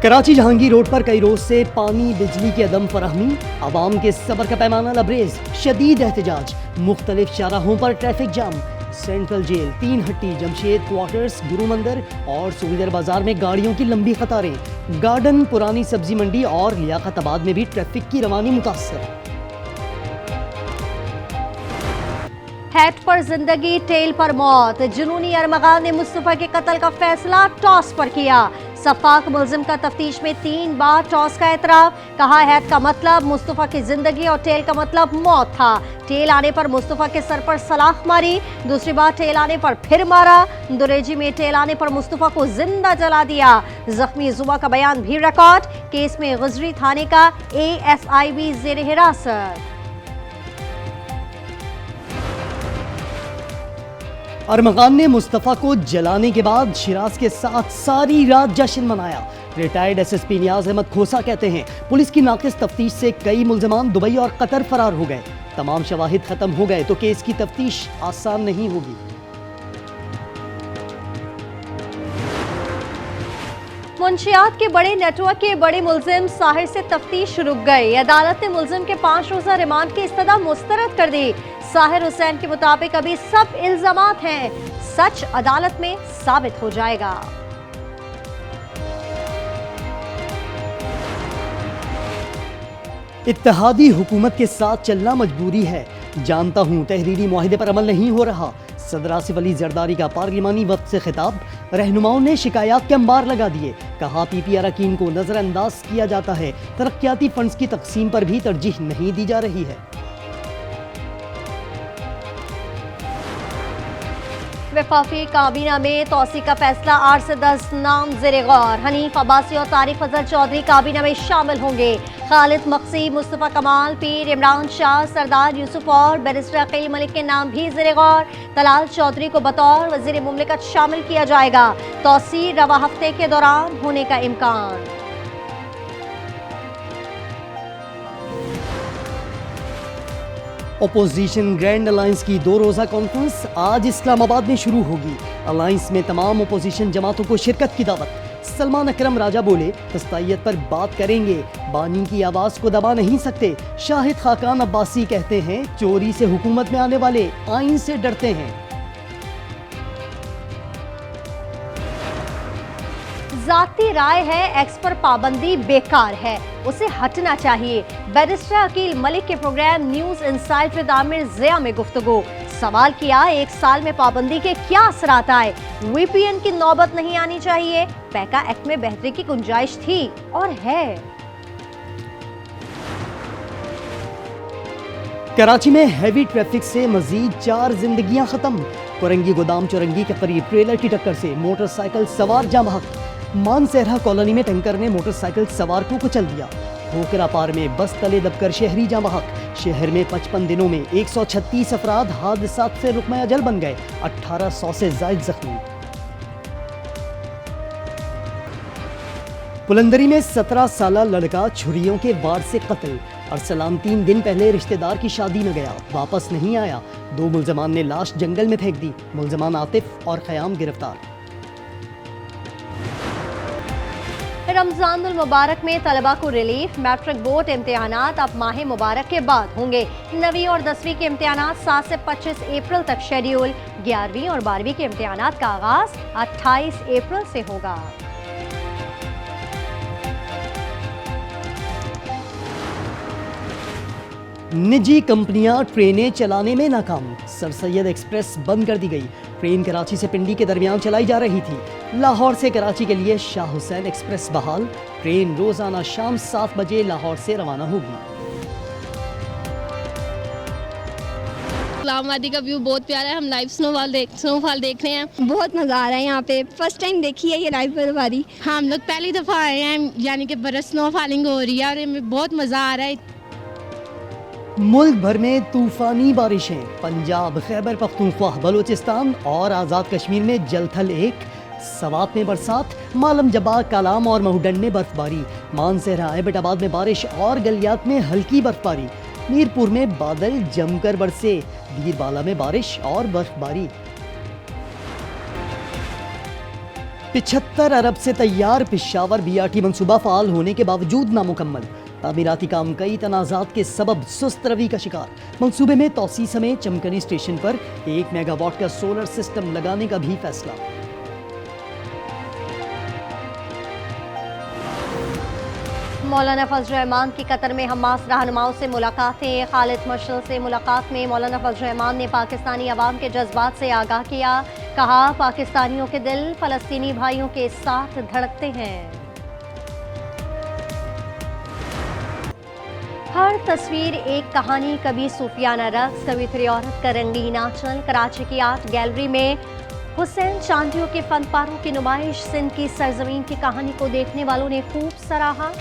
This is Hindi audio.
कराची जहांगीर रोड पर कई रोज से पानी बिजली की अदम फराहमी, आवाम के सब्र का पैमाना लबरेज, शदीद एहतजाज, मुख्तलिफ शाहराहों पर ट्रैफिक जाम, सेंट्रल जेल, तीन हट्टी, जमशेद क्वार्टर्स, गुरु मंदिर और सुविदर बाजार में गाड़ियों की लंबी कतारें, गार्डन, पुरानी सब्जी मंडी और लियाकताबाद में भी ट्रैफिक की रवानी मुतासर। हैट पर जिंदगी टेल पर मौत, जुनूनी अरमगान ने मुस्तफा के कत्ल का फैसला टॉस पर किया। सफाक मुलजिम का तफ्तीश में 3 बार टॉस का एतराफ, कहा हैट का मतलब मुस्तफा की जिंदगी और टेल का मतलब मौत था। टेल आने पर मुस्तफा के सर पर सलाख मारी, दूसरी बार टेल आने पर फिर मारा। दुरेजी में टेल आने पर मुस्तफा को जिंदा जला दिया। जख्मी जुबा का बयान भी रिकॉर्ड, केस में गुजरी थाने का ASI भी जेर हिरासत। अरमगान ने मुस्तफ़ा को जलाने के बाद शिराज के साथ सारी रात जश्न मनाया। रिटायर्ड SSP नियाज अहमद खोसा कहते हैं पुलिस की नाकिस तफ्तीश से कई मुल्ज़िमान दुबई और कतर फरार हो गए। तमाम शवाहिद खत्म हो गए तो केस की तफ्तीश आसान नहीं होगी। मुंशियात के बड़े नेटवर्क के बड़े मुल्जिम साहिर से तफ्तीश रुक गई। अदालत ने मुल्जिम के 5 रोज़ा रिमांड की इस्तदा मुस्तरद कर दी। साहिर हुसैन के मुताबिक अभी सब इल्जामात हैं, सच अदालत में साबित हो जाएगा। इत्तेहादी हुकूमत के साथ चलना मजबूरी है, जानता हूँ तहरीरी मुआहिदे पर अमल नहीं हो रहा। सदर आसिफ अली जरदारी का पार्लिमानी वक्त से खिताब, रहनुमाओं ने शिकायत के अंबार लगा दिए। कहा PPR अरकान को नजरअंदाज किया जाता है, तरक्याती फंड्स की तकसीम पर भी तरजीह नहीं दी जा रही है। वफाकी काबीना में तोसी का फैसला, 8 से 10 नाम ज़ेरे गौर। हनीफ अब्बासी और तारिक फजल चौधरी काबीना में शामिल होंगे। खालिद मक्सी, मुस्तफ़ा कमाल, पीर इमरान शाह, सरदार यूसुफ और बैरिस्टर अकील मलिक के नाम भी ज़ेरे गौर। तलाल चौधरी को बतौर वज़ीर मुमलिकत शामिल किया जाएगा। तोसी रवा हफ्ते के दौरान होने का इम्कान। ओपोजिशन ग्रैंड अलायंस की 2 रोज़ा कॉन्फ्रेंस आज इस्लामाबाद में शुरू होगी। अलायंस में तमाम ओपोजिशन जमातों को शिरकत की दावत। सलमान अकरम राजा बोले तस्तायत पर बात करेंगे, बानी की आवाज़ को दबा नहीं सकते। शाहिद खाकान अब्बासी कहते हैं चोरी से हुकूमत में आने वाले आइन से डरते हैं। जाती राय है, एक्स पर पाबंदी बेकार है, उसे हटना चाहिए। बैरिस्टर अकील मलिक के programme news insight with Aamir Zia में गुफ्तगू। सवाल किया 1 साल में पाबंदी के क्या असरात आए। VPN की नौबत नहीं आनी चाहिए। पैका एक्ट में बेहतरी की गुंजाइश थी और है। कराची में हैवी ट्रैफिक से मजीद 4 जिंदगियां खत्म। कुरंगी गोदाम चौरंगी के करीब ट्रेलर की टक्कर से मोटरसाइकिल सवार जाम बहक। मानसेहरा कॉलोनी में टैंकर ने मोटरसाइकिल सवार को कुचल दिया। होकरा पार में बस तले दबकर शहरी जाम बहक। शहर में 55 दिनों में 136 अफराद हादसात से रुकमा अजल बन गए, 1800 से जायद जख्मी। पुलंदरी में 17 साला लड़का छुरियों के वार से कत्ल। अरसलान 3 दिन पहले रिश्तेदार की शादी में गया, वापस नहीं आया। 2 मुल्जमान ने लाश जंगल में फेंक दी। मुल्जमान आतिफ और ख़याम गिरफ्तार। रमजानुल मुबारक में तलबा को रिलीफ। मैट्रिक बोर्ड इम्तिहानात अब माह मुबारक के बाद होंगे। 9वीं और 10वीं के इम्तिहानात 7 से 25 अप्रैल तक शेड्यूल। 11वीं और 12वीं के इम्तिहानात का आगाज 28 अप्रैल से होगा। निजी कंपनियां ट्रेनें चलाने में नाकाम। सर सैयद एक्सप्रेस बंद कर दी गई। ट्रेन कराची से पिंडी के दरमियान चलाई जा रही थी। लाहौर से कराची के लिए शाह हुसैन एक्सप्रेस बहाल। ट्रेन रोजाना शाम 7 बजे लाहौर से रवाना होगी। इस्लामाबादी का व्यू बहुत प्यारा है। हम लाइव स्नोफॉल देख रहे हैं। बहुत मज़ा आ रहा है यहाँ पे। फर्स्ट टाइम देखी है ये लाइव बर्फबारी। हाँ, हम लोग पहली दफ़ा आए हैं, यानी कि बरस स्नोफॉलिंग हो रही है और हमें बहुत मज़ा आ रहा है। मुल्क भर में तूफानी बारिशें। पंजाब, खैबर पख्तूनख्वा, बलूचिस्तान और आज़ाद कश्मीर में जलथल 1, सवात में बरसात, मालम जबा, कालाम और महूडंड में बर्फबारी। मानसेहरा, एबटाबाद में बारिश और गलियात में हल्की बर्फबारी। मीरपुर में बादल जमकर बरसे। दीरबाला में बारिश और बर्फबारी। 75 अरब से तैयार पेशावर बीआरटी मंसूबा फाल होने के बावजूद नामुकम्मल। तामीराती काम कई तनाज़ात के सबब सुस्त रवि का शिकार। मंसूबे में तोसी समेत चमकनी स्टेशन पर 1 मेगावाट का सोलर सिस्टम लगाने का भी फैसला। मौलाना फजल रहमान की कतर में हमास रहनुमाओं से मुलाकातें। खालिद मशअल से मुलाकात में मौलाना फजल रहमान ने पाकिस्तानी अवाम के जज्बात से आगाह किया। कहा, पाकिस्तानियों के दिल फ़लस्तीनी भाइयों के साथ धड़कते हैं। हर तस्वीर एक कहानी, कभी सूफियाना रक्स, कभी फिर औरत का रंगीन आंचल। कराची की आर्ट गैलरी में हुसैन चांदियों के फनपारों की नुमाइश। सिंध की सरजमीन की कहानी को देखने वालों ने खूब सराहा।